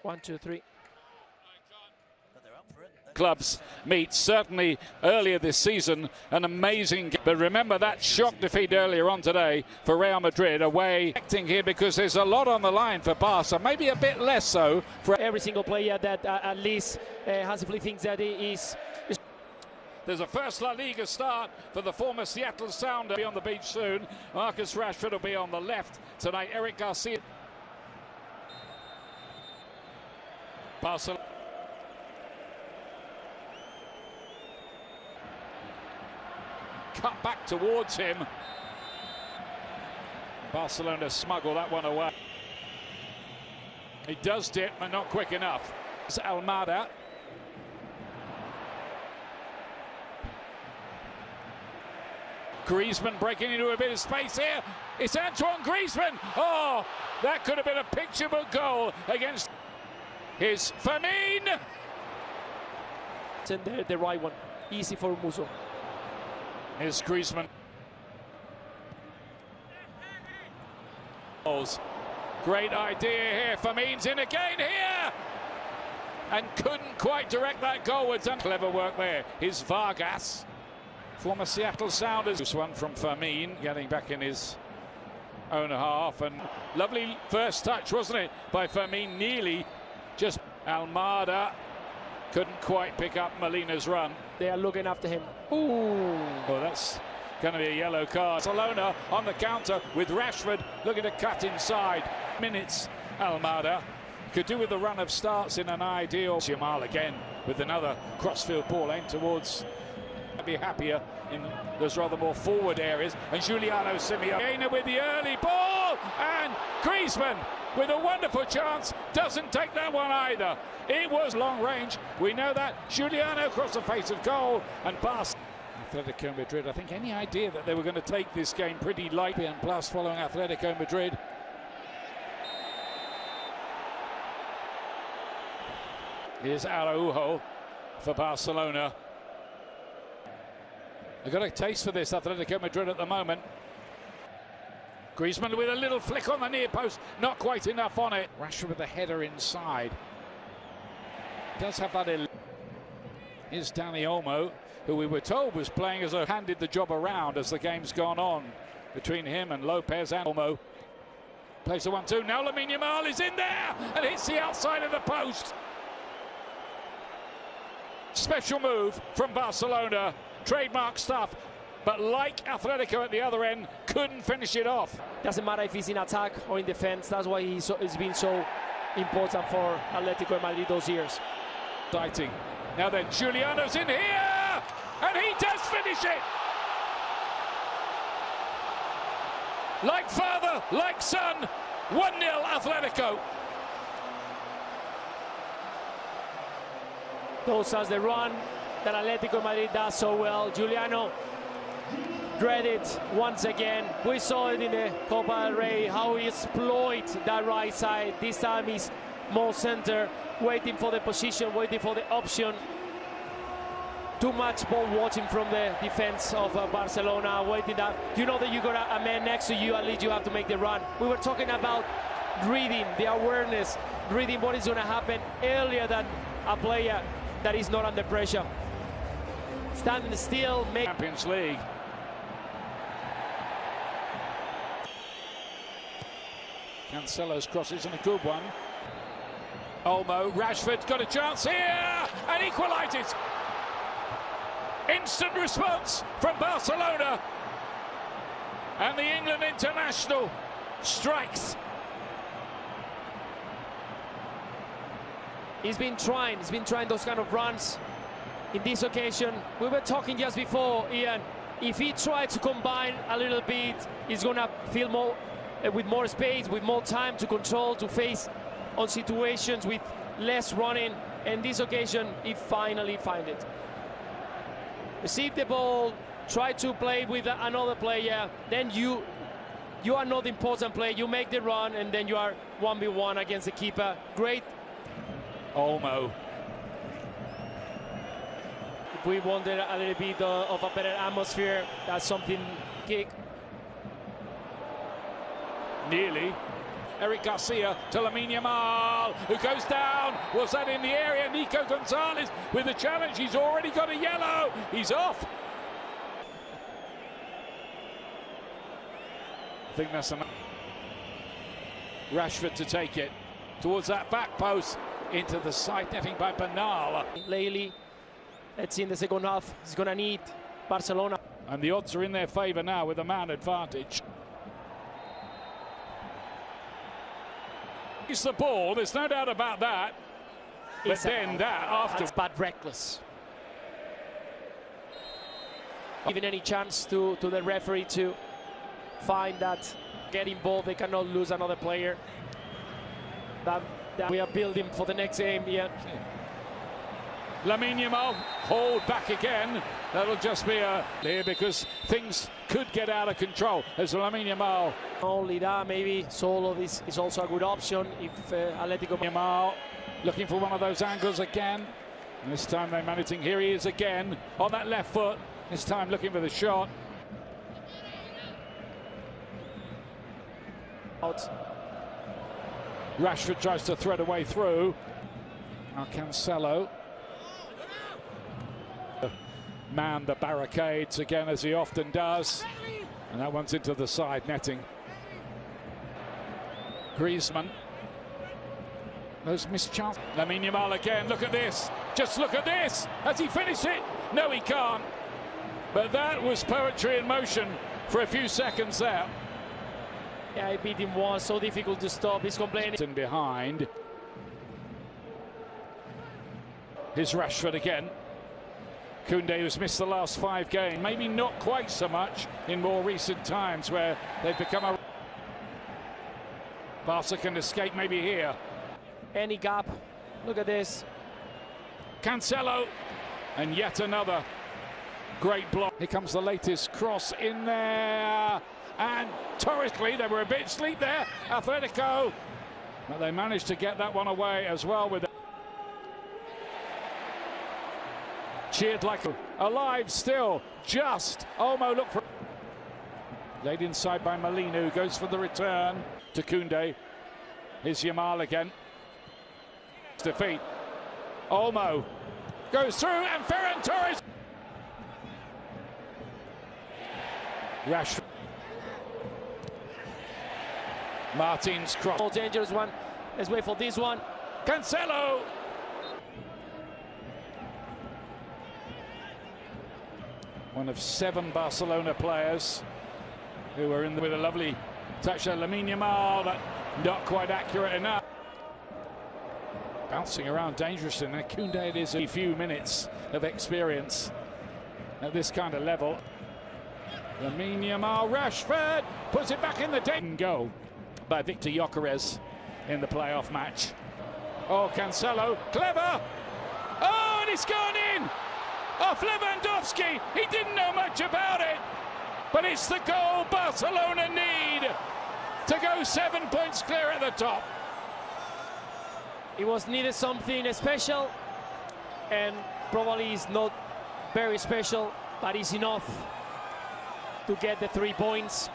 1, 2, 3. Clubs meet certainly earlier this season, an amazing, but remember that shock defeat earlier on today for Real Madrid away. Acting here because there's a lot on the line for Barca, maybe a bit less so for every single player that at least has thinks that he is. There's a first La Liga start for the former Seattle Sounder. Be on the beach soon. Marcus Rashford will be on the left tonight. Eric Garcia. Barcelona. Cut back towards him. Barcelona smuggle that one away. He does dip, but not quick enough. It's Almada. Griezmann breaking into a bit of space here. It's Antoine Griezmann. Oh, that could have been a picture book goal against his Fermin. And the right one, easy for Musso. Here's Griezmann. Great idea here. Fermin's in again here. And couldn't quite direct that goalwards. Clever work there. Here's Vargas. Former Seattle Sounders. This one from Fermin, getting back in his own half. And lovely first touch, wasn't it, by Fermin? Nearly just Almada. Couldn't quite pick up Molina's run. They are looking after him. Ooh. Oh, that's going to be a yellow card. Barcelona on the counter with Rashford looking to cut inside. Minutes, Almada. Could do with the run of starts in an ideal. Jamal again with another crossfield ball aimed towards. I'd be happier in those rather more forward areas. And Giuliano Simeone with the early ball. And Griezmann with a wonderful chance. Doesn't take that one either. It was long range. We know that. Giuliano across the face of goal. And Barca. Atletico Madrid, I think any idea that they were going to take this game pretty lightly, and plus following Atletico Madrid. Here's Araujo for Barcelona. They've got a taste for this, Atletico Madrid, at the moment. Griezmann with a little flick on the near post, not quite enough on it. Rashford with the header inside. Does have that. Here's Dani Olmo, who we were told was playing as a handed the job around as the game's gone on between him and Lopez. And Olmo plays the 1-2. Now Lamine Yamal is in there and hits the outside of the post. Special move from Barcelona, trademark stuff, but like Atletico at the other end, couldn't finish it off. Doesn't matter if he's in attack or in defense. That's why he's been so important for Atletico de Madrid those years. Exciting. Now then, Giuliano's in here, and he does finish it. Like father, like son, 1-0 Atletico. Those are the run that Atletico Madrid does so well. Giuliano dread it once again. We saw it in the Copa del Rey, how he exploits that right side. This time he's more center, waiting for the position, waiting for the option. Too much ball watching from the defense of Barcelona, waiting that you know that you got a man next to you, at least you have to make the run. We were talking about reading the awareness, reading what is going to happen earlier than a player that is not under pressure. Standing still, make Champions League. Cancelo's cross isn't a good one. Olmo, Rashford's got a chance here and equalises. Instant response from Barcelona, and the England international strikes. He's been trying those kind of runs. In this occasion, we were talking just before, Ian, if he tried to combine a little bit, he's gonna feel more with more space, with more time to control, to face on situations with less running. And this occasion, he finally found it. Receive the ball, try to play with another player, then you are not the important player, you make the run, and then you are 1v1 against the keeper. Great. Olmo. If we wanted a little bit of a better atmosphere, that's something kick. Nearly. Eric Garcia to Lamine Yamal, who goes down. Was that in the area? Nico Gonzalez with the challenge. He's already got a yellow. He's off. I think that's enough. Rashford to take it towards that back post into the side netting by Bernal. Lately, let's see in the second half, he's going to need Barcelona. And the odds are in their favour now with a man advantage. It's the ball, there's no doubt about that. But then that after. That's bad, reckless. Giving any chance to the referee to find that, get involved, they cannot lose another player. That we are building for the next game, yeah. Lamine Yamal, hold back again. That'll just be a here because things could get out of control as Lamine Yamal. Only that, maybe solo this is also a good option if Atletico. Yamal looking for one of those angles again. And this time they're managing. Here he is again on that left foot. This time looking for the shot. Out. Rashford tries to thread a way through. Now Cancelo. Man the barricades again as he often does. And that one's into the side netting. Griezmann. Those missed chances. Lamine Yamal again. Look at this. Just look at this. Has he finished it? No, he can't. But that was poetry in motion for a few seconds there. Yeah, he beat him once, so difficult to stop. He's complaining. And behind. Here's Rashford again. Koundé, who's missed the last 5 games, maybe not quite so much in more recent times where they've become a. Barca can escape maybe here. Any gap. Look at this. Cancelo. And yet another great block. Here comes the latest cross in there. And torrently, they were a bit asleep there, Atletico. But they managed to get that one away as well with cheered like alive still. Just Olmo look for. Laid inside by Molina, who goes for the return to Koundé. Here's Yamal again. Defeat. Olmo goes through and Ferran Torres. Rashford. Martin's cross. More dangerous one. Let's wait for this one. Cancelo. One of 7 Barcelona players who were in with a lovely touch of Lamine Yamal, but not quite accurate enough. Bouncing around dangerously. Now Koundé, it is a few minutes of experience at this kind of level. Lamine Yamal, Rashford puts it back in the day. Goal by Victor Gyökeres in the playoff match. Oh, Cancelo, clever! Oh, and it's gone in! Off Lewandowski, he didn't know much about it, but it's the goal Barcelona need to go 7 points clear at the top. It was needed something special, and probably is not very special, but it's enough to get the 3 points.